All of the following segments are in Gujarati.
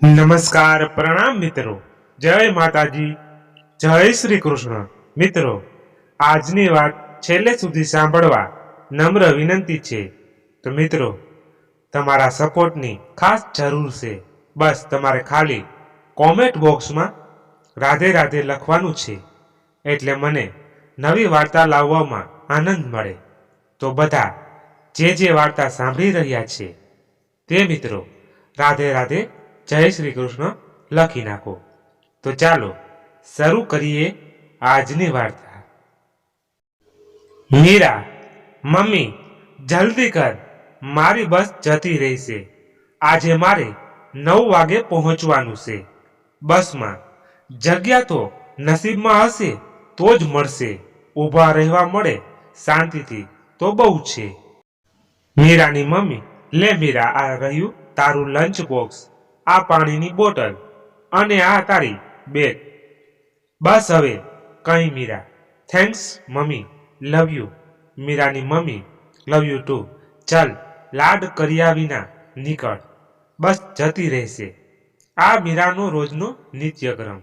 નમસ્કાર પ્રણામ મિત્રો, જય માતાજી, જય શ્રી કૃષ્ણ. મિત્રો, આજની વાત છેલ્લે સુધી સાંભળવા નમ્ર વિનંતી છે. તો મિત્રો, તમારા સપોર્ટની ખાસ જરૂર છે. બસ તમારે ખાલી કોમેન્ટ બોક્સમાં રાધે રાધે લખવાનું છે, એટલે મને નવી વાર્તા લાવવામાં આનંદ મળે. તો બધા જે વાર્તા સાંભળી રહ્યા છે તે મિત્રો રાધે રાધે જય શ્રી કૃષ્ણ લખી નાખો. તો ચાલો શરૂ કરીએ આજની વાર્તા. મીરા, મમ્મી જલ્દી કર, મારી બસ જતી રહી છે. આજે મારે 9 વાગે પહોંચવાનું છે. બસમાં જગ્યા તો નસીબમાં હશે તો જ મળશે. ઊભા રહેવા મળે શાંતિથી તો બહુ છે. મીરાની મમ્મી, લે મીરા, આ રહ્યું તારું લંચ બોક્સ, આ પાણીની બોટલ અને આ તારી બેગ. બસ હવે કઈ Mira. Thanks mummy, love you. મીરાની મમ્મી, લવ યુ ટુ. ચાલ, લાડ કર્યા વિના નીકળ, બસ જતી રહેશે. આ મીરાનો રોજનો નિત્યક્રમ.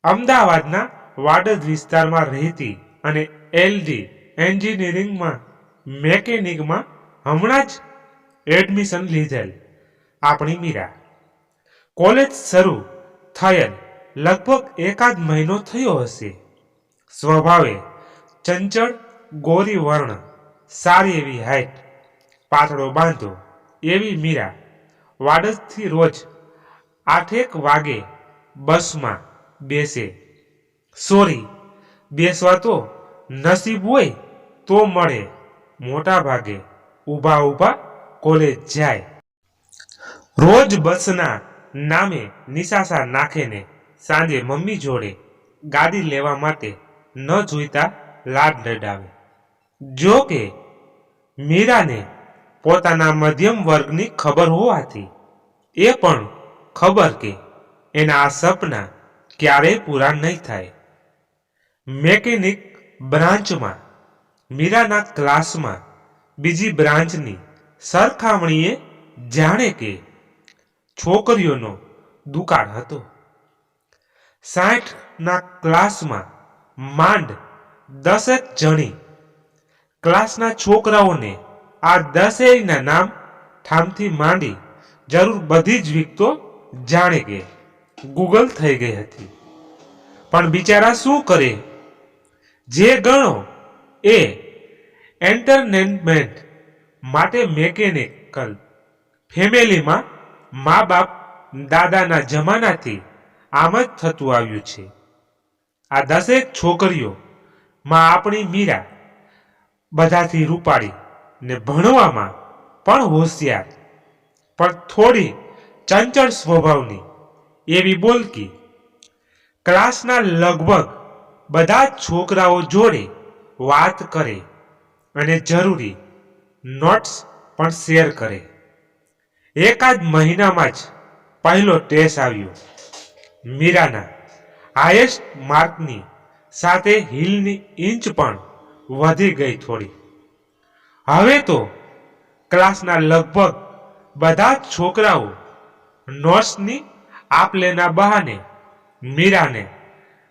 અમદાવાદના વાડજ વિસ્તારમાં રહેતી અને એલડી એન્જિનિયરિંગમાં મેકેનિકમાં હમણાં જ એડમિશન લીધેલ આપણી મીરા. કોલેજ શરૂ થયેલ લગભગ એકાદ મહિનો થયો હશે. સ્વભાવે ચંચળ, ગોરી વર્ણ, સારી એવી હાઈટ, પાતળો બાંધો એવી મીરા વાડજથી રોજ 8 વાગે બસમાં બેસે. સોરી, બેસવા તો નસીબ હોય તો મળે. મોટા ભાગે ઊભા કોલેજ જાય. રોજ બસના નામે નિશાસા નાખે ને સાંજે મમ્મી જોડે ગાડી લેવા માટે ન જોઈતા લાડ લડાવે. જો કે મીરાને પોતાના મધ્યમ વર્ગની ખબર હોવાથી એ પણ ખબર કે એના આ સપના ક્યારેય પૂરા નહીં થાય. મેકેનિક બ્રાન્ચમાં મીરાના ક્લાસમાં બીજી બ્રાન્ચની સરખામણીએ જાણે કે છોકરીઓનો દુકાળ હતો. 60ના ક્લાસમાં માંડ 10 જણી. ક્લાસના છોકરાઓને આ 10 નામ ઠામથી માંડી જરૂર બધી જ વિગતો જાણે કે ગૂગલ થઈ ગઈ હતી. પણ બિચારા શું કરે? જે ગણો એ એન્ટરટેનમેન્ટ માટે મેકેનિકલ ફેમિલીમાં મા બાપ દાદાના જમાનાથી આમ જ થતું આવ્યું છે. આ 10 છોકરીઓમાં આપણી મીરા બધાથી રૂપાળી ને ભણવામાં પણ હોશિયાર, પણ થોડી ચંચળ સ્વભાવની એવી બોલકી. ક્લાસના લગભગ બધા છોકરાઓ જોડે વાત કરે અને જરૂરી નોટ્સ પણ શેર કરે. એકાદ મહિનામાં જ પહેલો ટેસ્ટ આવ્યો. મીરાના હાઈએસ્ટ માર્કની સાથે હીલની ઇંચ પણ વધી ગઈ થોડી. હવે તો ક્લાસના લગભગ બધા છોકરાઓ નોટ્સની આપલેના બહાને મીરાને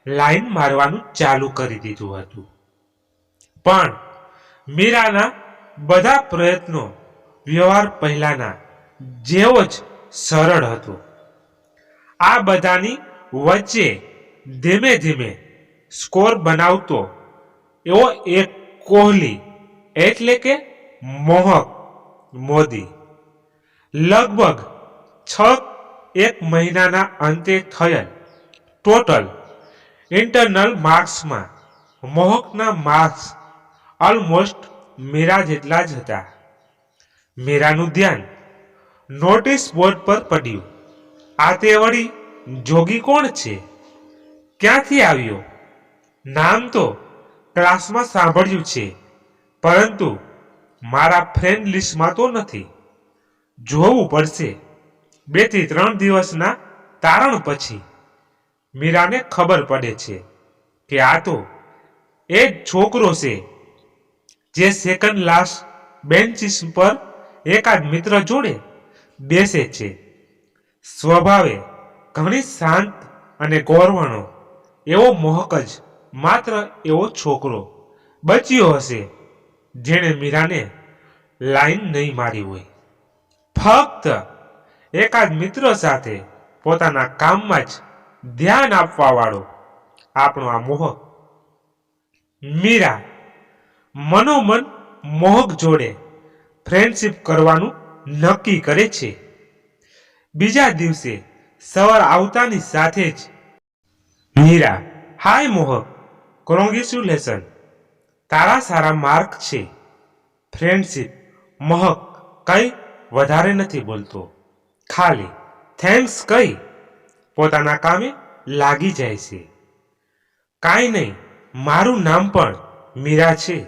લાઈન મારવાનું ચાલુ કરી દીધું હતું. પણ મીરાના બધા પ્રયત્નો વ્યવહાર પહેલાના જેવો જ સરળ હતો. આ બધાની વચ્ચે ધીમે ધીમે સ્કોર બનાવતો એવો એક કોહલી એટલે કે મોહક મોદી લગભગ 1 મહિનાના અંતે થયેલ ટોટલ ઇન્ટરનલ માર્ક્સમાં મોહકના માર્ક્સ ઓલમોસ્ટ મીરા જેટલા જ હતા. મીરાનું ધ્યાન નોટિસ બોર્ડ પર પડ્યું. આ તે વળી જોગી કોણ છે? ક્યાંથી આવ્યો? નામ તો ક્લાસમાં સાંભળ્યું છે, પરંતુ મારા ફ્રેન્ડ લિસ્ટમાં તો નથી. જોવું પડશે. 2 થી 3 દિવસના તારણ પછી મીરાને ખબર પડે છે કે આ તો એ જ છોકરો છે જે સેકન્ડ લાસ્ટ બેન્ચીસ પર એકાદ મિત્ર જોડે બેસે છે. સ્વભાવે ઘણી શાંત અને ગોરવણો એવો મોહક જ માત્ર એવો છોકરો બચ્યો હશે જેણે મીરાને લાઈન નહીં મારી હોય. ફક્ત એકાદ મિત્ર સાથે પોતાના કામમાં જ ધ્યાન આપવા વાળો આપણો આ મોહક. મીરા મનોમન મોહક જોડે ફ્રેન્ડશીપ કરવાનું નક્કી કરે છે. બીજા દિવસે સવાર આવતાની સાથે જ મીરા, હાય મોહક, કોંગ્રેચ્યુલેશન, તારા સારા માર્ક છે. ફ્રેન્ડશીપ મોહક કઈ વધારે નથી બોલતો, ખાલી થેન્ક્સ કઈ પોતાના કામે લાગી જાય છે. કાંઈ નહીં, મારું નામ પણ મીરા છે.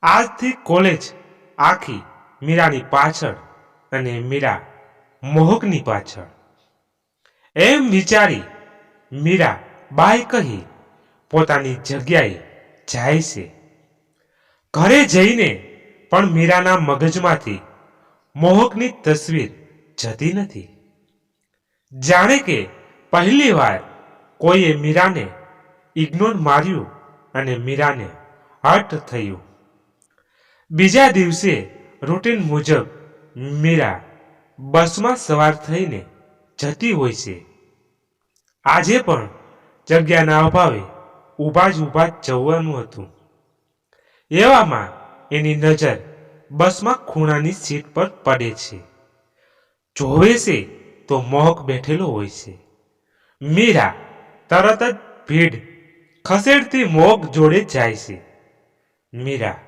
આજથી કોલેજ આખી મીરાની પાછળ અને મીરા મોહકની પાછળ. એમ વિચારી મીરા બાય કહી પોતાની જગ્યાએ જાય છે. ઘરે જઈને પણ મીરાના મગજમાંથી મોહકની તસવીર જતી નથી. જાણે કે પહેલી વાર કોઈએ મીરાને ઇગ્નોર માર્યું અને મીરાને હર્ટ થયું. બીજા દિવસે રૂટીન મુજબ મીરા બસમાં સવાર થઈને જતી હોય છે. આજે પણ જગ્યાના અભાવે ઊભા જ જવાનું હતું. એવામાં એની નજર બસમાં ખૂણાની સીટ પર પડે છે. જોવે છે તો મોહક બેઠેલો હોય છે. મીરા તરત જ ભીડ ખસેડતી મોહક જોડે જાય છે. મીરા,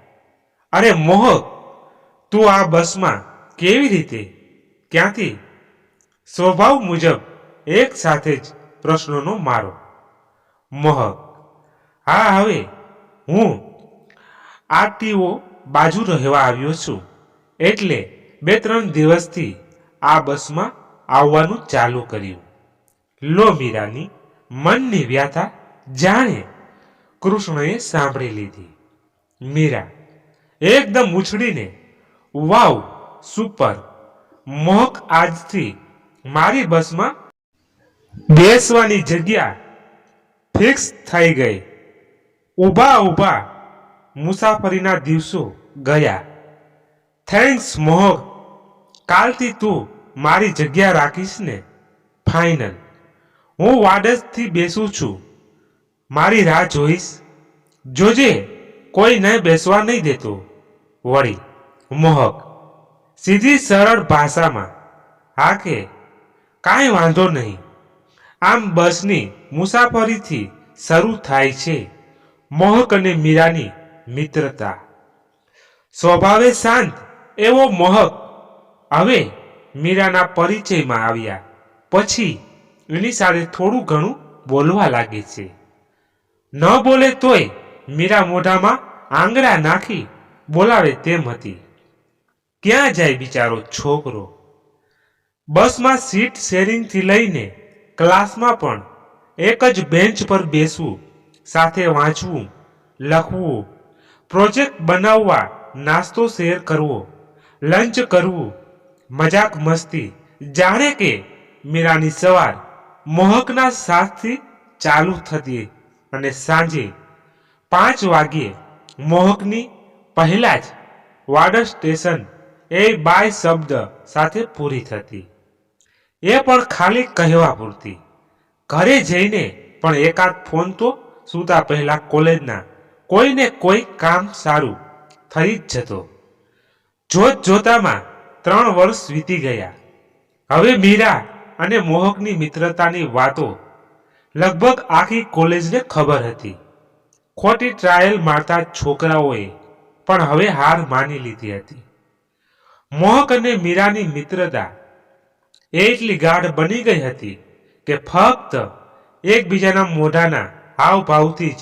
અરે મોહક, તું આ બસમાં કેવી રીતે, ક્યાંથી? સ્વભાવ મુજબ એક સાથે જ પ્રશ્નોનો મારો. મોહક, હા, હવે હું આરટીઓ બાજુ રહેવા આવ્યો છું, એટલે 2-3 દિવસથી આ બસમાં આવવાનું ચાલુ કર્યું. લો મીરાની મનની વ્યથા જાણે કૃષ્ણએ સાંભળી લીધી. મીરા એકદમ ઉછળીને, વાવ, સુપર, મોહક, આજથી મારી બસમાં બેસવાની જગ્યા ફિક્સ થઈ ગઈ. ઊભા મુસાફરીના દિવસો ગયા. થેન્ક્સ મોહક, કાલથી તું મારી જગ્યા રાખીશ ને? ફાઇનલ. હું વાડજથી બેસું છું, મારી રાહ જોઈશ. જોજે કોઈ ન બેસવા નહીં દેતો. વળી મોહક સીધી સરળ ભાષામાં, હા કે કાંઈ વાંધો નહીં. આમ બસની મુસાફરીથી શરૂ થાય છે મોહક અને મીરાની મિત્રતા. સ્વભાવે શાંત એવો મોહક હવે મીરાના પરિચયમાં આવ્યા પછી એની સાથે થોડું ઘણું બોલવા લાગે છે. ન બોલે તોય મીરા મોઢામાં આંગળા નાખી બોલાવે તેમ હતી. ક્યાં જાય બિચારો છોકરો? બસમાં સીટ શેરિંગથી લઈને ક્લાસમાં પણ એક જ બેન્ચ પર બેસવું, સાથે વાંચવું, લખવું, પ્રોજેક્ટ બનાવવા, નાસ્તો શેર કરવો, લંચ કરવું, મજાક મસ્તી. જાણે કે મીરાની સવાર મોહકના સાથથી ચાલુ થતી અને સાંજે 5 વાગ્યે મોહકની પહેલા જ વાડજ સ્ટેશન એ બાય શબ્દ સાથે પૂરી થતી. એ પણ ખાલી કહેવા પૂરતી. ઘરે જઈને પણ એકાદ ફોન તો સૂતા પહેલા કોલેજના કોઈને કોઈ કામ સારું થઈ જ જતો. જોતામાં 3 વર્ષ વીતી ગયા. હવે મીરા અને મોહકની મિત્રતાની વાતો લગભગ આખી કોલેજને ખબર હતી. ખોટી ટ્રાયલ મારતા છોકરાઓએ પણ હવે હાર માની લીધી હતી. મોહક અને મીરાની મિત્રતા એટલી ગાઢ બની ગઈ હતી કે ફક્ત એકબીજાના મોઢાના હાવભાવથી જ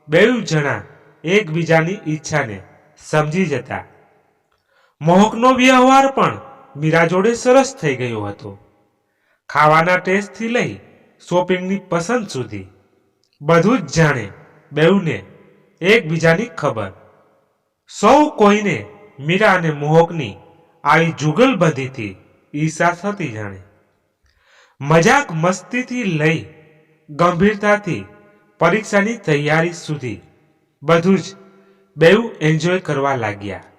બેઉ જણા એકબીજાની ઈચ્છાને સમજી જતા. મોહકનો વ્યવહાર પણ મીરા જોડે સરસ થઈ ગયો હતો. ખાવાના ટેસ્ટથી લઈ શોપિંગની પસંદ સુધી બધું જ જાણે બેઉને એકબીજાની ખબર. સૌ કોઈને મીરા અને મોહકની આવી જુગલબંધીથી ઈર્ષા થતી જાણે. મજાક મસ્તીથી લઈ ગંભીરતાથી પરીક્ષાની તૈયારી સુધી બધું જ બેઉ એન્જોય કરવા લાગ્યા.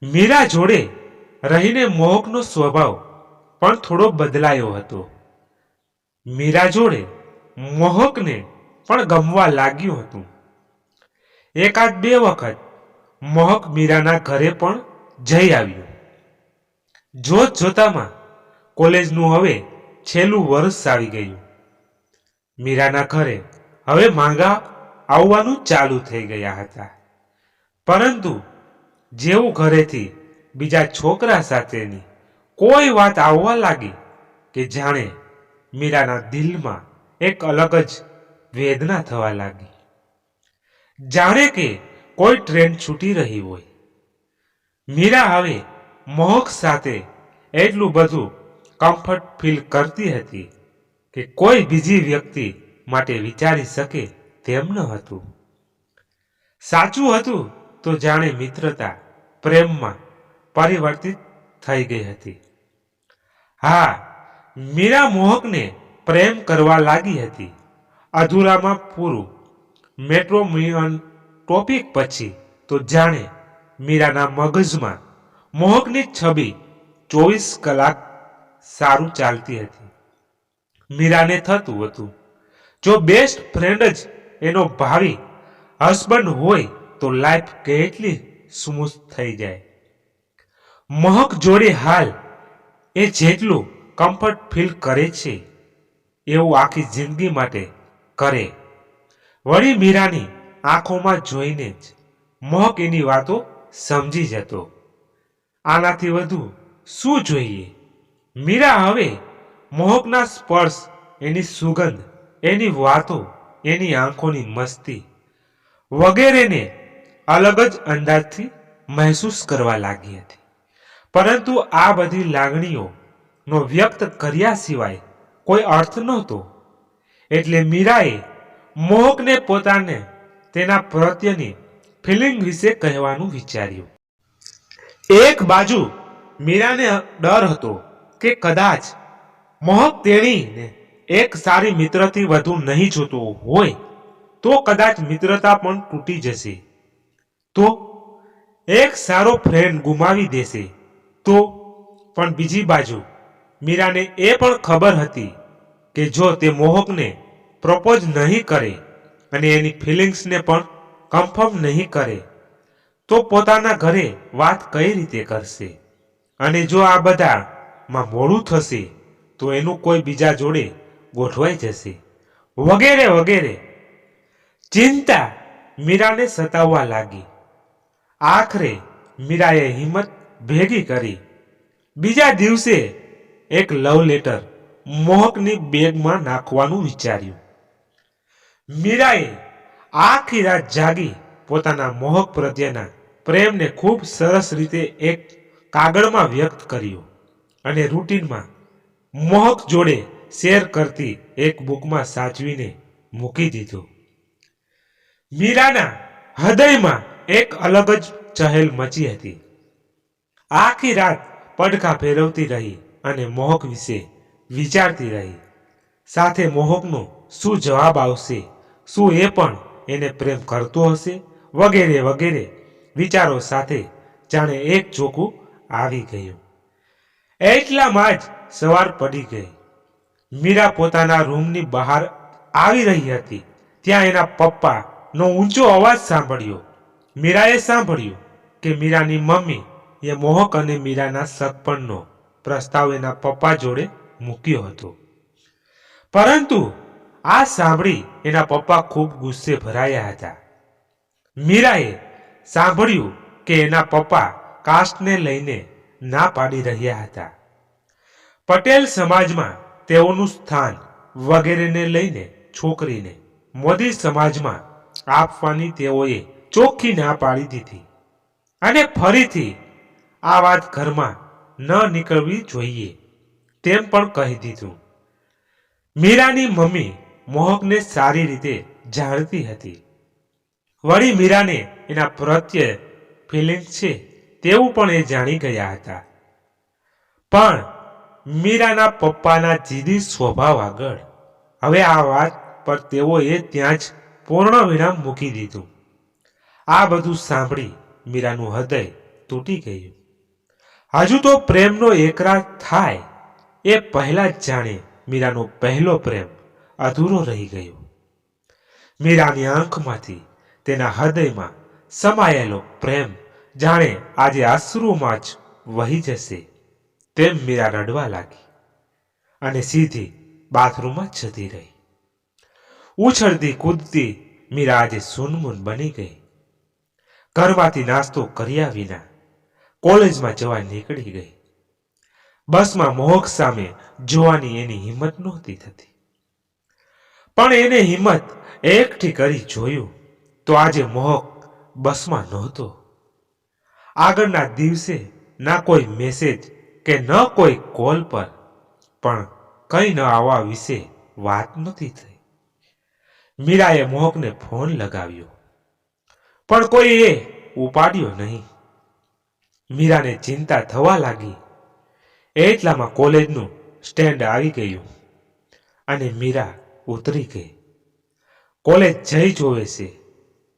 મીરા જોડે રહીને મોહકનો સ્વભાવ પણ થોડો બદલાયો હતો. મીરા જોડે મોહકને પણ ગમવા લાગ્યું હતું. એકાદ બે વખત મોહક મીરાના ઘરે પણ જઈ આવ્યું. જોત જોતામાં કોલેજનું હવે છેલ્લું વર્ષ આવી ગયું. મીરાના ઘરે હવે માંગા આવવાનું ચાલુ થઈ ગયા હતા. પરંતુ જેવું ઘરેથી બીજા છોકરા સાથેની કોઈ વાત આવવા લાગી કે જાણે મીરાના દિલમાં એક અલગ જ વેદના થવા લાગી. જાણે કે કોઈ ટ્રેન છૂટી રહી હોય. મીરા હવે મોહક સાથે એટલું બધું કમ્ફર્ટ ફીલ કરતી હતી કે કોઈ બીજી વ્યક્તિ માટે વિચારી શકે તેમ ન હતું. સાચું હતું તો જાણે મિત્રતા પ્રેમમાં પરિવર્તિત થઈ ગઈ હતી. હા, મીરા મોહકને પ્રેમ કરવા લાગી હતી. અધૂરામાં પૂરું મેટ્રોમિયન ટોપિક પછી તો જાણે મીરાના મગજમાં મોહકની છબી 24 કલાક સારું ચાલતી હતી. મીરાને થતું હતું જો બેસ્ટ ફ્રેન્ડ જ એનો ભાવિ હસબન્ડ હોય તો લાઈફ કેટલી સ્મૂથ થઈ જાય. મોહક જોડે હાલ એ જેટલું કમ્ફર્ટ ફીલ કરે છે એવું આખી જિંદગી માટે કરે. વળી મીરાની આંખોમાં જોઈને જ મોહક એની વાતો સમજી જતો. આનાથી વધુ શું જોઈએ? મીરા હવે મોહકના સ્પર્શ, એની સુગંધ, એની વાતો, એની આંખોની મસ્તી વગેરેને અલગ જ અંદાજથી મહેસૂસ કરવા લાગી હતી. પરંતુ આ બધી લાગણીઓનો વ્યક્ત કર્યા સિવાય કોઈ અર્થ નહોતો. એટલે મીરાએ મોહકને પોતાને તેના પ્રત્યેની ફિલિંગ વિશે કહેવાનું વિચાર્યું. એક બાજુ મીરાને ડર હતો કે કદાચ મોહક તેણીને એક સારી મિત્રથી વધુ નહીં જોતો હોય તો કદાચ મિત્રતા પણ તૂટી જશે. તો એક સારો ફ્રેન્ડ ગુમાવી દેશે તો. પણ બીજી બાજુ મીરાને એ પણ ખબર હતી કે જો તે મોહકને પ્રપોઝ નહીં કરે અને એની ફિલિંગ્સને પણ કન્ફર્મ નહીં કરે તો પોતાના ઘરે વાત કઈ રીતે કરશે, અને જો આ બધામાં મોડું થશે તો એનું કોઈ બીજા જોડે ગોઠવાઈ જશે, વગેરે વગેરે ચિંતા મીરાને સતાવવા લાગી. આખરે મીરાએ હિંમત ભેગી કરી બીજા દિવસે એક લવ લેટર મોહકની બેગમાં નાખવાનું વિચાર્યું. મીરાએ આખી રાત જાગી પોતાના મોહક પ્રત્યેના પ્રેમને ખૂબ સરસ રીતે એક કાગળમાં વ્યક્ત કર્યો અને રૂટીનમાં મોહક જોડે શેર કરતી એક બુકમાં સાચવીને મૂકી દીધો. મીરાના હૃદયમાં એક અલગ જ ચહેલ મચી હતી. આખી રાત પડખા ફેરવતી રહી અને મોહક વિશે વિચારતી રહી. સાથે મોહકનો શું જવાબ આવશે, શું એ પણ એને પ્રેમ કરતો હશે, વગેરે વગેરે વિચારો સાથે જાણે એક ચોકું આવી ગયું. એટલામાં જ સવાર પડી ગઈ. મીરા પોતાના રૂમની બહાર આવી રહી હતી ત્યાં એના પપ્પાનો ઊંચો અવાજ સાંભળ્યો. મીરાએ સાંભળ્યું કે મીરાની મમ્મી એ મોહક અને મીરાના સગપણનો પ્રસ્તાવ એના પપ્પા જોડે મૂક્યો હતો. પરંતુ આ સાંભળી એના પપ્પા ખૂબ ગુસ્સે ભરાયા હતા. મીરાએ સાંભળ્યું કે એના પપ્પા કાસ્ટને લઈને ના પાડી રહ્યા હતા. પટેલ સમાજમાં તેઓનું સ્થાન વગેરેને લઈને છોકરીને મોદી સમાજમાં આપવાની તેઓએ ચોખ્ખી ના પાડી દીધી અને ફરીથી આ વાત ઘરમાં ન નીકળવી જોઈએ તેમ પણ કહી દીધું. મીરાની મમ્મી મોહકને સારી રીતે જાણતી હતી. વળી મીરાને એના પ્રત્યે ફિલિંગ છે તેવું પણ એ જાણી ગયા હતા. પણ મીરાના પપ્પાના જીદી સ્વભાવ આગળ હવે આ વાત પર તેઓએ ત્યાં જ પૂર્ણ વિરામ મૂકી દીધું. આ બધું સાંભળી મીરાનું હૃદય તૂટી ગયું. હજુ તો પ્રેમનો એકરાર થાય એ પહેલા જ જાણે મીરાનો પહેલો પ્રેમ અધૂરો રહી ગયો. મીરાની આંખમાંથી તેના હૃદયમાં સમાયેલો પ્રેમ જાણે આજે અશ્રુમાં જ વહી જશે તેમ મીરા રડવા લાગી અને સીધી બાથરૂમમાં જતી રહી. ઉછળતી કૂદતી મીરા આજે સૂનમૂન બની ગઈ. ઘરમાંથી નાસ્તો કર્યા વિના કોલેજમાં જવા નીકળી ગઈ. બસમાં મોહક સામે જોવાની એની હિંમત નહોતી થતી, પણ એને હિંમત એકઠી કરી જોયું તો આજે મોહક બસમાં નહોતો. આગળના દિવસે ના કોઈ મેસેજ કે ન કોઈ કોલ પર પણ કંઈ ન આવવા વિશે વાત નહોતી થઈ. મીરાએ મોહકને ફોન લગાવ્યો પણ કોઈ એ ઉપાડ્યો નહીં. મીરાને ચિંતા થવા લાગી. એટલામાં કોલેજનું સ્ટેન્ડ આવી ગયું અને મીરા ઉતરી ગઈ. કોલેજ જઈ જોવે છે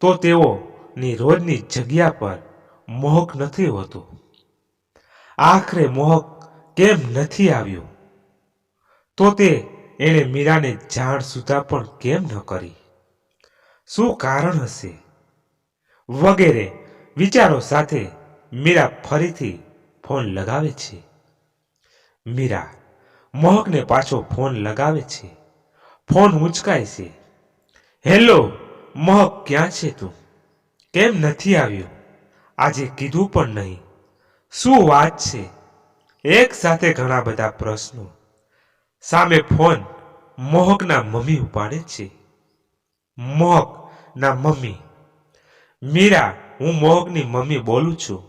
તો તેઓની રોજની જગ્યા પર મોહક નથી હોતો. આખરે મોહક કેમ નથી આવ્યો તો તે એણે મીરાને જાણ સુધા પણ કેમ ન કરી? શું કારણ હશે? વગેરે વિચારો સાથે મીરા ફરીથી ફોન લગાવે છે. મીરા મોહકને પાછો ફોન લગાવે છે. ફોન ઉંચકાય છે. હેલો મોહક, ક્યાં છે તું? કેમ નથી આવ્યો? આજે કીધું પણ નહીં. શું વાત છે? એક સાથે ઘણા બધા પ્રશ્નો. સામે ફોન મોહકના મમ્મી ઉપાડે છે. મોહકના મમ્મી: મીરા, હું મોહકની મમ્મી બોલું છું.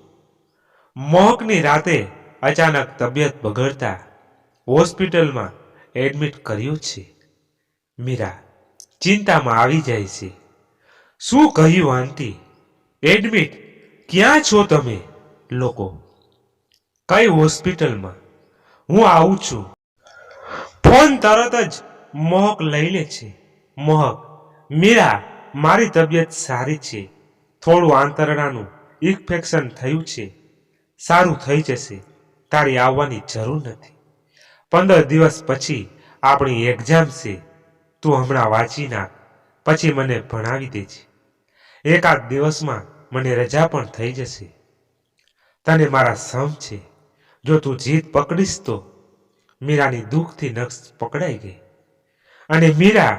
મોહકની રાતે અચાનક તબિયત બગડતા હોસ્પિટલમાં એડમિટ કર્યો છે. મીરા ચિંતામાં આવી જાય છે. શું કહ્યું આંટી? એડમિટ? ક્યાં છો તમે લોકો? કઈ હોસ્પિટલમાં? હું આવું છું. ફોન તરત જ મોહક લઈ લે છે. મોહક: મીરા, મારી તબિયત સારી છે. થોડું આંતરડાનું ઇન્ફેક્શન થયું છે. સારું થઈ જશે. તારી આવવાની જરૂર નથી. 15 દિવસ પછી આપણી એક્ઝામ છે. તું હમણાં વાંચી નાખ, પછી મને ભણાવી દેજે. એકાદ દિવસમાં મને રજા પણ થઈ જશે. તને મારા સમ છે. જો તું જીદ પકડીશ તો. મીરાની દુઃખથી નસ પકડાઈ ગઈ અને મીરા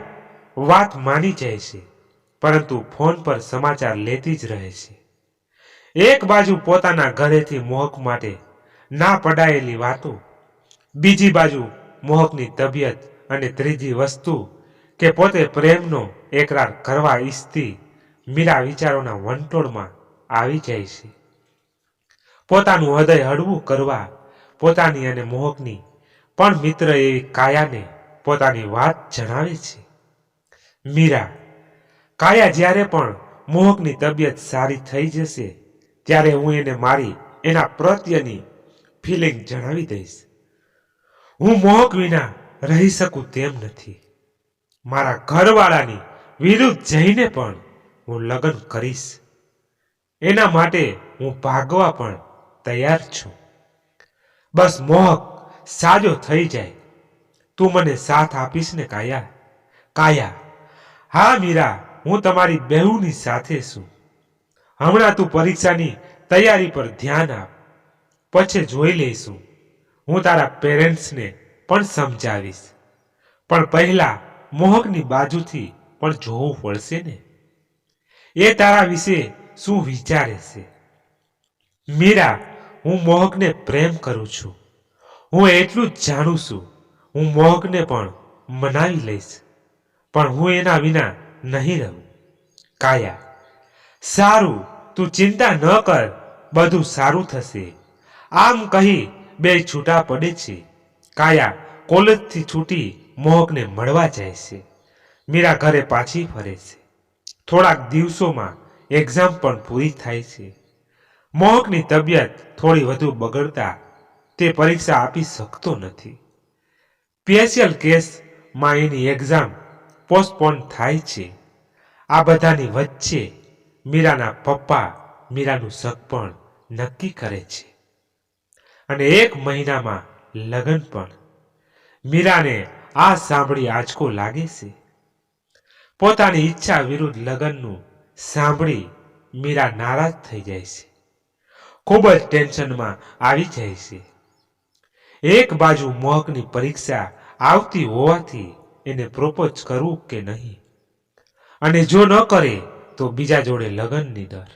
વાત માની જાય છે, પરંતુ ફોન પર સમાચાર લેતી જ રહે છે. એક બાજુ પોતાના ઘરેથી મોહક માટે ના પડાયેલી વાતો, બીજી બાજુ મોહકની તબિયત અને ત્રીજી વસ્તુ કે પોતે પ્રેમનો એકરાર કરવા ઈચ્છતી મીરા વિચારોના વંટોળમાં આવી જાય છે. પોતાનું હૃદય હળવું કરવા પોતાની અને મોહકની પણ મિત્ર એવી કાયાને પોતાની વાત જણાવે છે. મીરા: કાયા, જ્યારે પણ મોહકની તબિયત સારી થઈ જશે ત્યારે હું એને મારી એના પ્રત્યેની ફિલિંગ જણાવી દઈશ. હું મોહક વિના રહી શકું તેમ નથી. મારા ઘરવાળાની વિરુદ્ધ જઈને પણ હું લગ્ન કરીશ. એના માટે હું ભાગવા પણ તૈયાર છું. બસ મોહક સાજો થઈ જાય. તું મને સાથ આપીશ ને કાયા? કાયા: હા મીરા, હું તમારી બહેુની સાથે છું. હમણાં તું પરીક્ષાની તૈયારી પર ધ્યાન આપ, પછી જોઈ લઈશું. હું તારા પેરેન્ટ્સને પણ સમજાવીશ, પણ પહેલા મોહકની બાજુથી પણ જોવું પડશે ને. એ તારા વિશે શું વિચારે છે? મીરા: હું મોહકને પ્રેમ કરું છું. હું એટલું જ જાણું છું. હું મોહકને પણ મનાવી લઈશ, પણ હું એના વિના નહીં રહું. કાયા: સારું, તું ચિંતા ન કર, બધું સારું થશે. આમ કહી બે છૂટા પડે છે. કાયા કોલેજથી છૂટી મોહકને મળવા જાય છે. મીરા ઘરે પાછી ફરે છે. થોડાક દિવસોમાં એક્ઝામ પણ પૂરી થાય છે. મોહકની તબિયત થોડી વધુ બગડતા તે પરીક્ષા આપી શકતો નથી. સ્પેશિયલ કેસમાં એની એક્ઝામ પોસ્ટપોન થાય છે. આ બધાની વચ્ચે મીરાના પપ્પા મીરાનું સગપણ નક્કી કરે છે અને 1 મહિનામાં લગ્ન પણ. મીરાને આ સાંભળી આંચકો લાગે છે. પોતાની ઈચ્છા વિરુદ્ધ લગ્નનું સાંભળી મીરા નારાજ થઈ જાય છે. ખૂબ જ ટેન્શનમાં આવી જાય છે. એક બાજુ મોહકની પરીક્ષા આવતી હોવાથી એને પ્રોપોઝ કરવું કે નહીં, અને જો ન કરે તો બીજા જોડે લગ્નની ડર.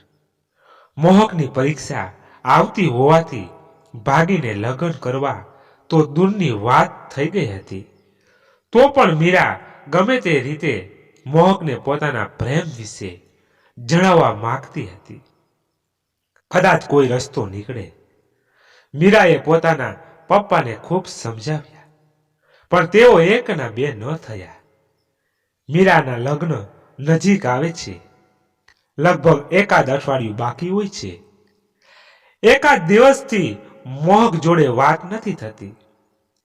મોહકની પરીક્ષા આવતી હોવાથી ભાગીને લગ્ન કરવા તો દૂરની વાત થઈ ગઈ હતી. તો પણ મીરા ગમે તે રીતે મોહકને પોતાના પ્રેમ વિશે જણાવવા માંગતી હતી. કદાચ કોઈ રસ્તો નીકળે. મીરાએ પોતાના પપ્પાને ખૂબ સમજાવ્યા, પણ તેઓ એકના બે ન થયા. મીરાના લગ્ન નજીક આવે છે. લગભગ એકાદ અઠવાડિયું બાકી હોય છે. એકાદ દિવસથી મોહક જોડે વાત નથી થતી.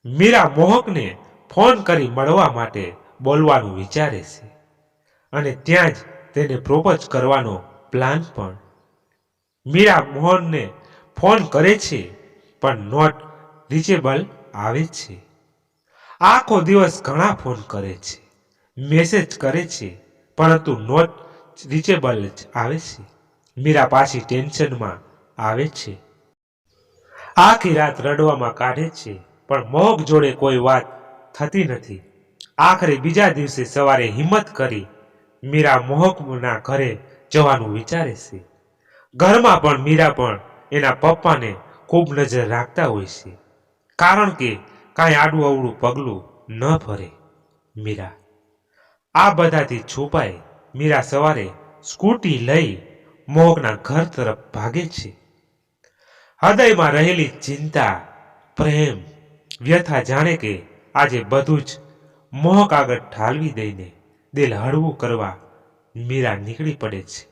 મીરા મોહકને ફોન કરી મળવા માટે બોલવાનું વિચારે છે અને ત્યાં જ તેને પ્રોપોઝ કરવાનો પ્લાન પણ. મીરા મોહનને ફોન કરે છે પણ નોટ રીચેબલ આવે છે. આખો દિવસ ઘણા ફોન કરે છે, મેસેજ કરે છે, પરંતુ નોટ રીચેબલ જ આવે છે. મીરા પાછી ટેન્શનમાં આવે છે. આખી રાત રડવામાં કાઢે છે, પણ મોહક જોડે કોઈ વાત થતી નથી. આખરે બીજા દિવસે સવારે હિંમત કરી મીરા મોહકના ઘરે જવાનું વિચારે છે. ઘરમાં પણ મીરા પણ એના પપ્પાને ખૂબ નજર રાખતા હોય છે, કારણ કે કાંઈ આડું અવળું પગલું ન ભરે. મીરા આ બધાથી છુપાઈ મીરા સવારે સ્કૂટી લઈ મોહકના ઘર તરફ ભાગે છે. હૃદયમાં રહેલી ચિંતા, પ્રેમ, વ્યથા જાણે કે આજે બધું જ મોહક આગળ ઠાલવી દઈને દિલ હળવું કરવા મીરા નીકળી પડે છે.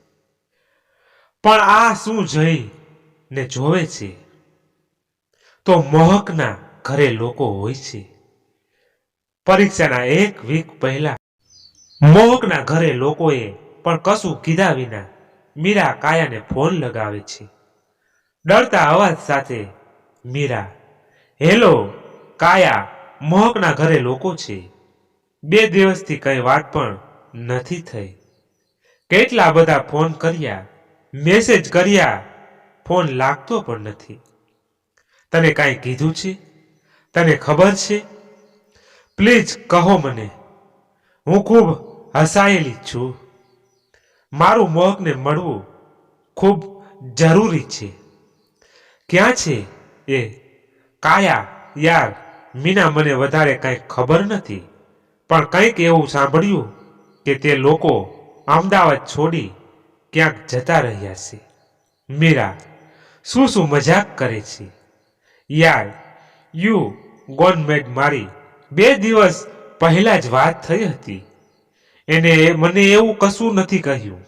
પણ આ શું જઈને જોવે છે તો મોહકના ઘરે લોકો હોય છે. પરીક્ષાના 1 વીક પહેલા મોહકના ઘરે લોકોએ પણ કશું કીધા વિના મીરા કાયાને ફોન લગાવે છે. ડરતા અવાજ સાથે મીરા, હેલો કાયા, મોહકના ઘરે લોકો છે. 2 દિવસથી કઈ વાત પણ નથી થઈ. કેટલા બધા ફોન કર્યા, મેસેજ કર્યા, ફોન લાગતો પણ નથી. તને કાંઈ કીધું છે? તને ખબર છે? પ્લીઝ કહો મને. હું ખૂબ હસાયેલી છું. મારું મોહકને મળવું ખૂબ જરૂરી છે. ક્યાં છે એ? કાયા, યાર મીના, મને વધારે કંઈ ખબર નથી, પણ કંઈક એવું સાંભળ્યું કે તે લોકો અમદાવાદ છોડી ક્યાંક જતા રહ્યા છે. મીરા, શું મજાક કરે છે યાર? યુ ગોન મેડ. મારી 2 દિવસ પહેલા જ વાત થઈ હતી. એને મને એવું કશું નથી કહ્યું.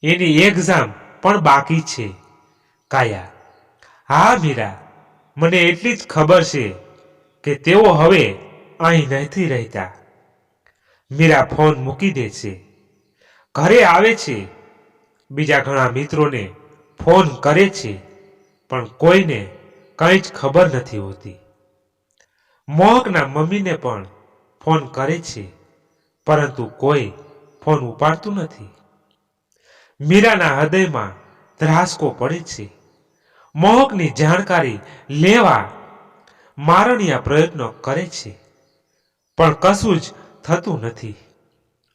એની એક્ઝામ પણ બાકી છે. કાયા, હા મીરા, મને એટલી જ ખબર છે કે તેઓ હવે અહીં નથી રહેતા. મીરા ફોન મૂકી દે છે. ઘરે આવે છે. બીજા ઘણા મિત્રોને ફોન કરે છે, પણ કોઈને કંઈ જ ખબર નથી હોતી. મોહકના મમ્મીને પણ ફોન કરે છે, પરંતુ કોઈ ફોન ઉપાડતું નથી. મીરાના હૃદયમાં ધ્રાસકો પડે છે. મોહકની જાણકારી લેવા મારણીયા પ્રયત્નો કરે છે, પણ કશું જ થતું નથી.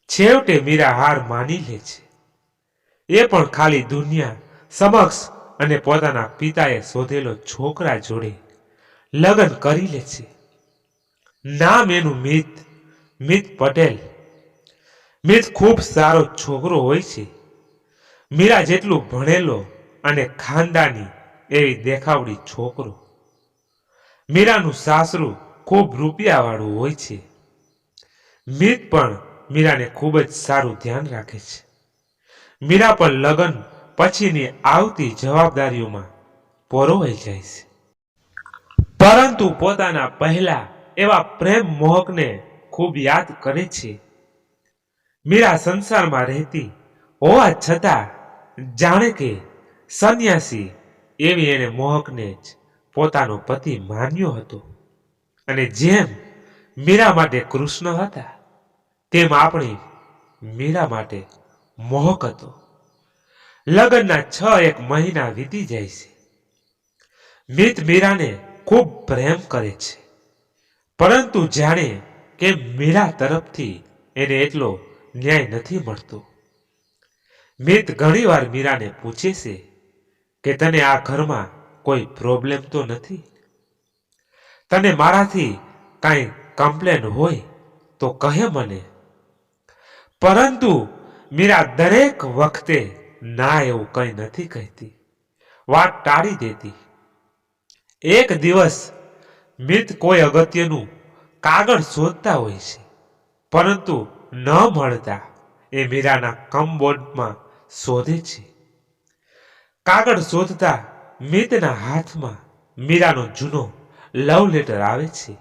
છેવટે મીરા હાર માની લે છે. એ પણ ખાલી દુનિયા સમક્ષ અને પોતાના પિતાએ શોધેલો છોકરા જોડે લગ્ન કરી લે છે. નામ એનું મિત પટેલ. મિત ખૂબ સારો છોકરો હોય છે. મીરા જેટલું ભણેલો અને ખાનદાની એવી દેખાવડી છોકરો. મીરાનું સાસરું ખૂબ રૂપિયાવાળું હોય છે. મિત પણ મીરાને ખૂબ જ સારું ધ્યાન રાખે છે. મીરા પણ લગ્ન પછીની આવતી જવાબદારીઓમાં પરોવાઈ જાય છે. પરંતુ પોતાના પહેલા એવા પ્રેમ મોહકને ખૂબ યાદ કરે છે. મીરા સંસારમાં રહેતી હોવા છતાં જાણે કે સંન્યાસી એવી એણે મોહકને જ પોતાનો પતિ માન્યો હતો. અને જેમ મીરા માટે કૃષ્ણ હતા તેમ આપણી મીરા માટે મોહક હતો. લગ્નના 6 મહિના વીતી જાય છે. મિત મીરાને ખૂબ પ્રેમ કરે છે, પરંતુ જાણે કે મીરા તરફથી એને એટલો ન્યાય નથી મળતો. મિત ઘણીવાર મીરાને પૂછે છે કે તને આ ઘરમાં કોઈ પ્રોબ્લેમ તો નથી? તને મારાથી કાંઈ કમ્પ્લેન હોય તો કહે મને. પરંતુ મીરા દરેક વખતે ના એવું કંઈ નથી કહેતી, વાત ટાળી દેતી. એક દિવસ મિત કોઈ અગત્યનું કાગળ શોધતા હોય છે, પરંતુ ન મળતા એ મીરાના કમબોર્ડમાં શોધે છે. કાગળ શોધતા મિતના હાથમાં મીરાનો જૂનો લવ લેટર આવે છે.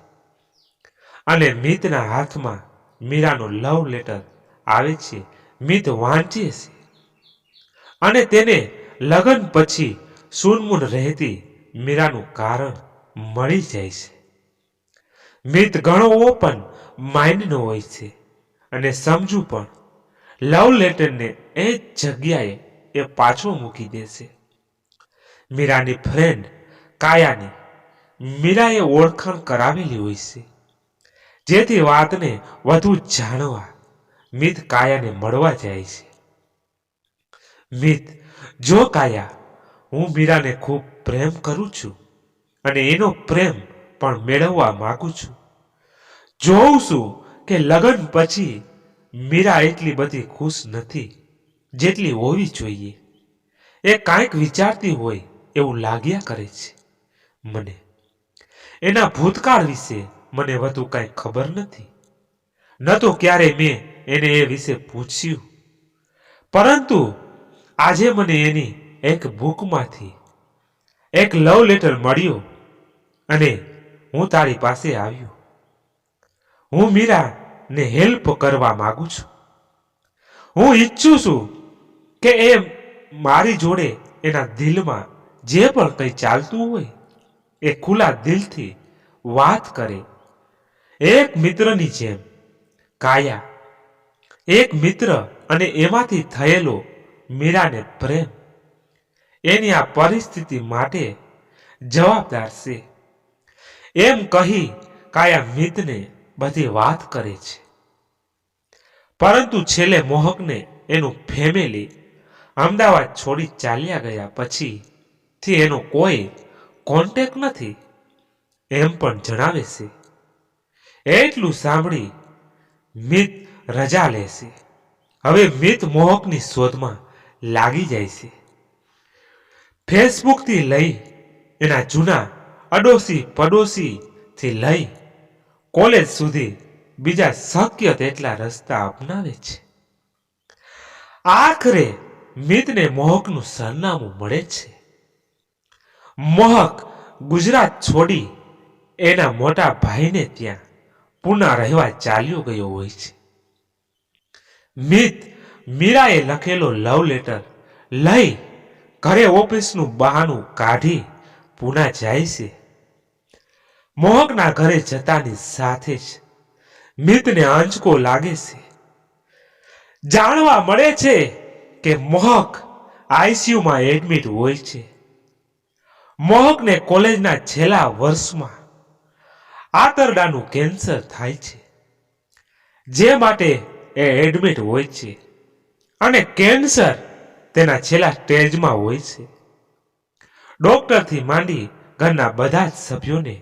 અને મિતના હાથમાં મીરાનો લવ લેટર આવે છે. મિત વાંચે છે અને તેને લગ્ન પછી સૂનમૂન રહેતી મીરાનું કારણ મળી જાય છે. મિત ઘણો ઓપન માઇન્ડનો હોય છે અને સમજુ પણ. લવ લેટરને એ જ જગ્યાએ એ પાછો મૂકી દેશે. મીરાની ફ્રેન્ડ કાયાની મીરાએ ઓળખાણ કરાવેલી હોય છે, જેથી વાતને વધુ જાણવા મિત કાયાને મળવા જાય છે. મિત, જો કાયા, હું મીરાને ખૂબ પ્રેમ કરું છું અને એનો પ્રેમ પણ મેળવવા માંગુ છું. જોઉં છું કે લગ્ન પછી મીરા એટલી બધી ખુશ નથી જેટલી હોવી જોઈએ. એ કાંઈક વિચારતી હોય એવું લાગ્યા કરે છે મને. એના ભૂતકાળ વિશે મને વધુ કાંઈ ખબર નથી. ન તો ક્યારે મેં એને એ વિશે પૂછ્યું, પરંતુ આજે મને એની એક બુકમાંથી એક લવ લેટર મળ્યો અને હું તારી પાસે આવ્યો. હું મીરાને હેલ્પ કરવા માંગુ છું. હું ઈચ્છું છું કે એ મારી જોડે એના દિલમાં જે પણ કંઈ ચાલતું હોય એ ખુલ્લા દિલથી વાત કરે. એક મિત્રની જેમ. કાયા, એક મિત્ર અને એમાંથી થયેલો મીરાને પ્રેમ એની આ પરિસ્થિતિ માટે જવાબદાર છે. એમ કહી કાયા મિતને બધી વાત કરે છે. પરંતુ છેલ્લે મોહકને એનું ફેમિલી અમદાવાદ છોડી ચાલ્યા ગયા પછીથી એનો કોઈ કોન્ટેક્ટ નથી એમ પણ જણાવે છે. એટલું સાંભળી મિત રજા લેશે. હવે મિત મોહકની શોધમાં લાગી જાય છે. ફેસબુકથી લઈ એના જૂના અડોશી પડોશીથી લઈ કોલેજ સુધી બીજા શક્ય તેટલા રસ્તા અપનાવે છે. આખરે મિતને મોહકનું સરનામું મળે છે. મોહક ગુજરાત છોડી એના મોટા ભાઈને ત્યાં પુના રહેવા ચાલ્યો ગયો હોય છે. મિત મીરાએ લખેલો લવ લેટર લઈ ઘરે ઓફિસનું બહાનું કાઢી પુના જાય છે. મોહકના ઘરે જતાની સાથે જ મિતને આંચકો લાગે છે. જાણવા મળે છે કે મોહક આઈસીયુમાં એડમિટ હોય છે. મોહકને કોલેજના છેલ્લા વર્ષમાં આંતરડાનું કેન્સર થાય છે, જે માટે એ એડમિટ હોય છે અને કેન્સર તેના છેલ્લા સ્ટેજમાં હોય છે. ડોક્ટરથી માંડી ઘરના બધા જ સભ્યોને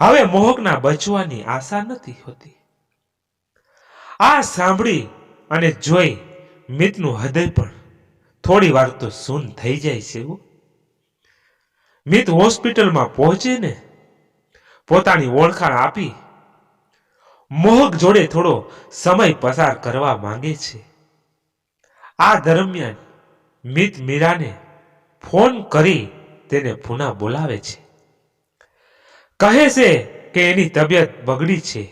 હવે મોહકના બચવાની આશા નથી હોતી. આ સાંભળી અને જોઈ મિતનું હૃદય પણ થોડી વાર તો સૂન થઈ જાય છે. મિત હોસ્પિટલમાં પહોંચે ને પોતાની ઓળખાણ આપી મોહક જોડે થોડો સમય પસાર કરવા માંગે છે. આ દરમિયાન મિત મીરાને ફોન કરી તેને પુના બોલાવે છે. કહે છે કે એની તબિયત બગડી છે,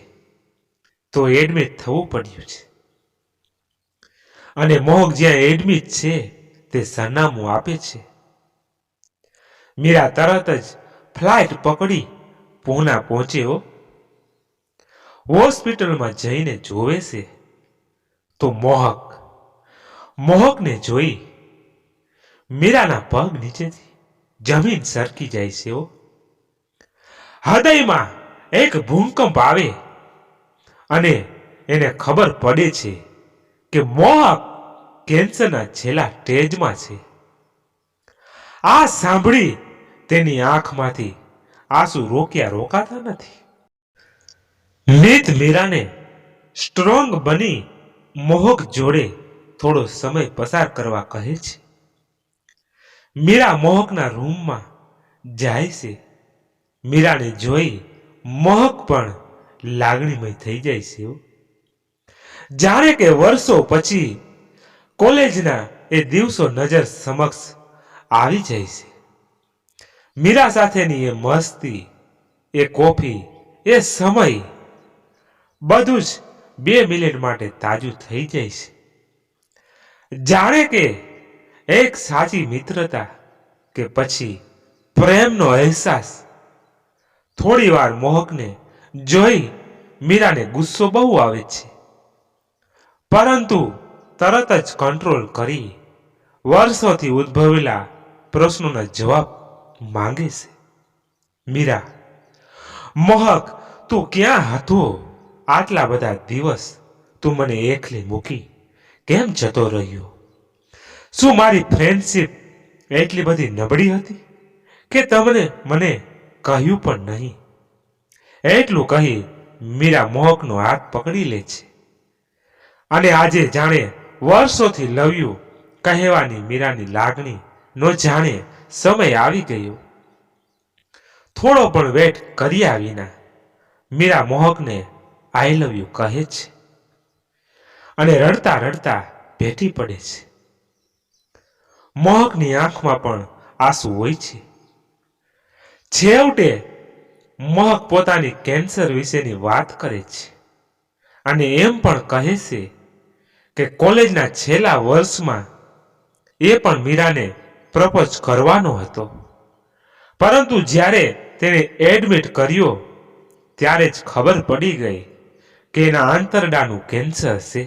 તો એડમિટ થવું પડ્યું છે. અને મોહક જ્યાં એડમિટ છે તે સરનામું આપે છે. મીરા તરત જ ફ્લાઇટ પકડી પૂના પહોંચ્યો. હોસ્પિટલમાં જઈને જોવે છે તો મોહકને જોઈ મીરાના પગ નીચેથી જમીન સરકી જાય છે. હૃદયમાં એક ભૂકંપ આવે અને એને ખબર પડે છે કે મોહક કેન્સરના છેલ્લા સ્ટેજમાં છે. આ સાંભળી તેની આંખમાંથી આંસુ રોકાતા નથી. નીત મીરાને સ્ટ્રોંગ બની મોહક જોડે થોડો સમય પસાર કરવા કહે છે. મીરા મોહકના રૂમમાં જાય છે. મીરાને જોઈ મોહક પણ લાગણીમય થઈ જાય છે. જાણે કે વર્ષો પછી કોલેજના એ દિવસો નજર સમક્ષ આવી જાય છે. મીરા સાથેની એ મસ્તી, એ કોફી, એ સમય બધું જ 2 મિનિટ માટે તાજું થઈ જાય છે. જાણે કે એક સાચી મિત્રતા કે પછી પ્રેમનો અહેસાસ. થોડી વાર મોહકને જોઈ મીરાને ગુસ્સો બહુ આવે છે, પરંતુ તરત જ કંટ્રોલ કરી વર્ષોથી ઉદ્ભવેલા પ્રશ્નોના જવાબ માંગે છે. મીરા, મોહક, તું ક્યાં હતો આટલા બધા દિવસ? તું મને એકલી મૂકી કેમ જતો રહ્યો? શું મારી ફ્રેન્ડશિપ એટલી બધી નબળી હતી કે તમને મને કહ્યું પણ નહીં? એટલું કહી મીરા મોહકનો હાથ પકડી લે છે. અને આજે જાણે વર્ષોથી લવ યુ કહેવાની મીરાની લાગણી નો જાણે સમય આવી ગયો. થોડો પણ વેટ કર્યા વિના મીરા મોહકને આઈ લવ યુ કહે છે અને રડતા રડતા ભેટી પડે છે. મોહકની આંખમાં પણ આંસુ હોય છે. છેવટે મોહક પોતાની કેન્સર વિશેની વાત કરે છે અને એમ પણ કહે છે કે કોલેજના છેલ્લા વર્ષમાં એ પણ મીરાને પ્રપોઝ કરવાનો હતો, પરંતુ જ્યારે તેને એડમિટ કર્યો ત્યારે જ ખબર પડી ગઈ કે એના આંતરડાનું કેન્સર છે.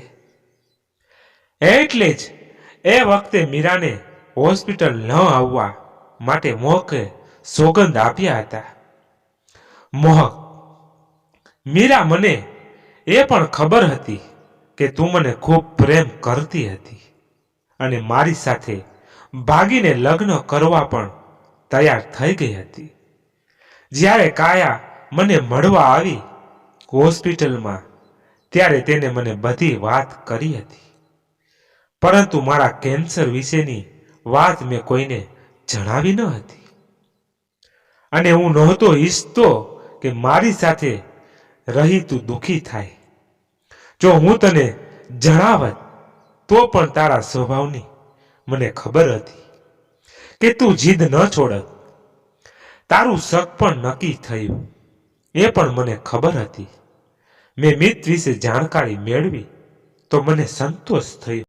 એટલે જ એ વખતે મીરાને હોસ્પિટલ ન આવવા માટે મોહકે સોગંદ આપ્યા હતા. મોહક, મીરા, મને એ પણ ખબર હતી કે તું મને ખૂબ પ્રેમ કરતી હતી અને મારી સાથે ભાગીને લગ્ન કરવા પણ તૈયાર થઈ ગઈ હતી. જ્યારે કાયા મને મળવા આવી હોસ્પિટલમાં ત્યારે તેને મને બધી વાત કરી હતી, પરંતુ મારા કેન્સર વિશેની વાત મેં કોઈને જણાવી ન હતી. અને હું નહોતો ઈચ્છતો કે મારી સાથે રહી તું દુઃખી થાય. જો હું તને જણાવત તો પણ તારા સ્વભાવની મને ખબર હતી કે તું જીદ ન છોડત. તારું શક પણ નક્કી થયું એ પણ મને ખબર હતી. મેં મિત વિશે જાણકારી મેળવી તો મને સંતોષ થયો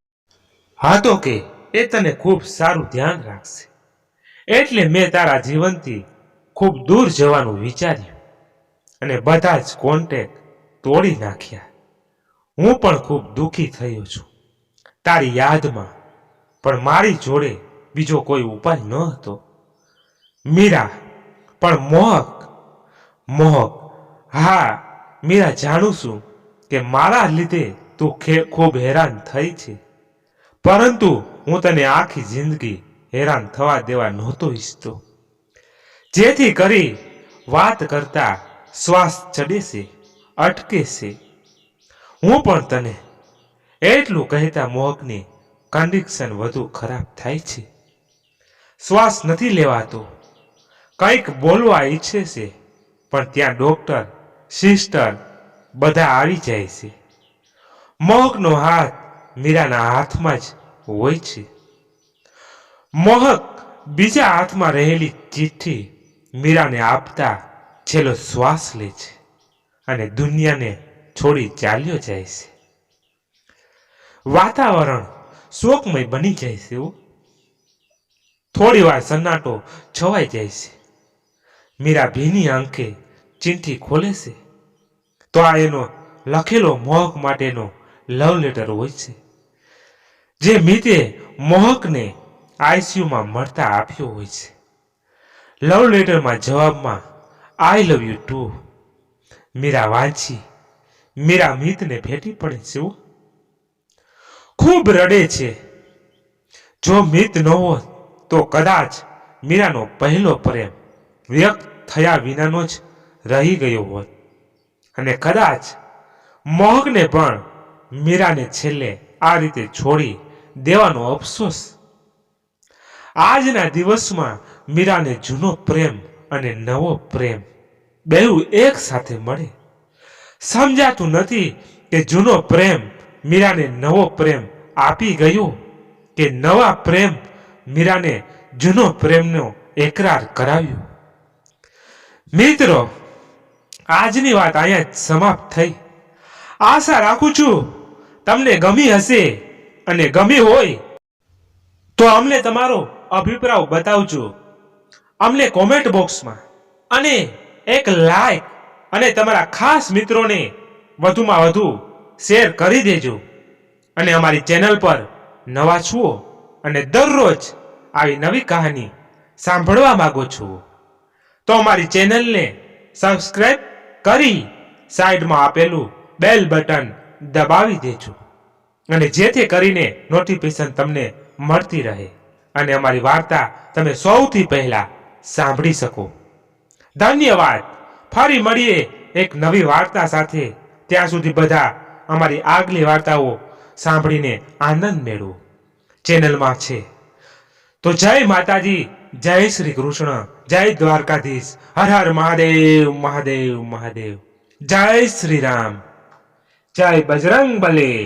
હતો કે એ તને ખૂબ સારું ધ્યાન રાખશે. એટલે મેં તારા જીવનથી ખૂબ દૂર જવાનું વિચાર્યું અને બધા જ કોન્ટેક્ટ તોડી નાખ્યા. હું પણ ખૂબ દુઃખી થયો છું તારી યાદમાં, પણ મારી જોડે બીજો કોઈ ઉપાય ન હતો. મીરા, પણ મોહક, હા મીરા, જાણું છું કે મારા લીધે તું ખૂબ હેરાન થઈ છે, પરંતુ હું તને આખી જિંદગી હેરાન થવા દેવા નહોતો ઈચ્છતો. જેથી કરી વાત કરતા શ્વાસ ચડે છે, અટકે છે. હું પણ તને એટલું કહેતા મોહકની કન્ડિશન વધુ ખરાબ થાય છે. શ્વાસ નથી લેવાતો. કંઈક બોલવા ઈચ્છે છે, પણ ત્યાં ડોક્ટર, સિસ્ટર બધા આવી જાય છે. મોહકનો હાથ મીરાના હાથમાં જ હોય છે. મોહક બીજા હાથમાં રહેલી ચિઠ્ઠી મીરાને આપતા છેલ્લો શ્વાસ લે છે અને દુનિયાને છોડી ચાલ્યો જાય છે. વાતાવરણ શોકમય બની જાય છે. થોડી વાર સન્નાટો છવાઈ જાય છે. મીરા ભીની આંખે ચિઠ્ઠી ખોલે છે તો આ એનો લખેલો મોહક માટેનો લવ લેટર હોય છે, જે મિતે મોહકને આઈસીયુમાં મળતા આપ્યો હોય છે. લવ લેટરમાં જવાબમાં આઈ લવ યુ ટુ. મીરા વાંચી મીરા મિતને ભેટી પડે છે. ખૂબ રડે છે. જો મિત ન હોત તો કદાચ મીરાનો પહેલો પ્રેમ વ્યક્ત થયા વિનાનો જ રહી ગયો હોત અને કદાચ મોહકને પણ મીરાને છેલ્લે આ રીતે છોડી દેવાનો અફસોસ. આજના દિવસમાં મીરાને જૂનો પ્રેમ અને નવો પ્રેમ બેઉ એક સાથે મળે. સમજાતું નથી કે જૂનો પ્રેમ મીરાને નવો પ્રેમ આપી ગયો કે નવા પ્રેમ મીરાને જૂનો પ્રેમનો એકરાર કરાવ્યો. મિત્રો, આજની વાત અહીંયા જ સમાપ્ત થઈ. આશા રાખું છું તમને ગમી હશે, અને ગમી હોય તો અમને તમારો અભિપ્રાય બતાવજો અમને કોમેન્ટ બોક્સમાં, અને એક લાઈક અને તમારા ખાસ મિત્રોને વધુમાં વધુ શેર કરી દેજો. અને અમારી ચેનલ પર નવા છો અને દરરોજ આવી નવી કહાની સાંભળવા માંગો છો તો અમારી ચેનલને સબસ્ક્રાઇબ કરી સાઈડમાં આપેલું બેલ બટન દબાવી દેજો, અને જેથી કરીને નોટિફિકેશન તમને મળતી રહે અને અમારી વાર્તા તમે સૌથી પહેલા સાંભળી શકો. ધન્યવાદ. ફરી મળીએ એક નવી વાર્તા સાથે. ત્યાં સુધી બધા અમારી આગલી વાર્તાઓ સાંભળીને આનંદ મેળવો. ચેનલમાં છે તો જય માતાજી, જય શ્રી કૃષ્ણ, જય દ્વારકાધીશ, હર હર મહાદેવ મહાદેવ મહાદેવ, જય શ્રી રામ, જય બજરંગ બલી.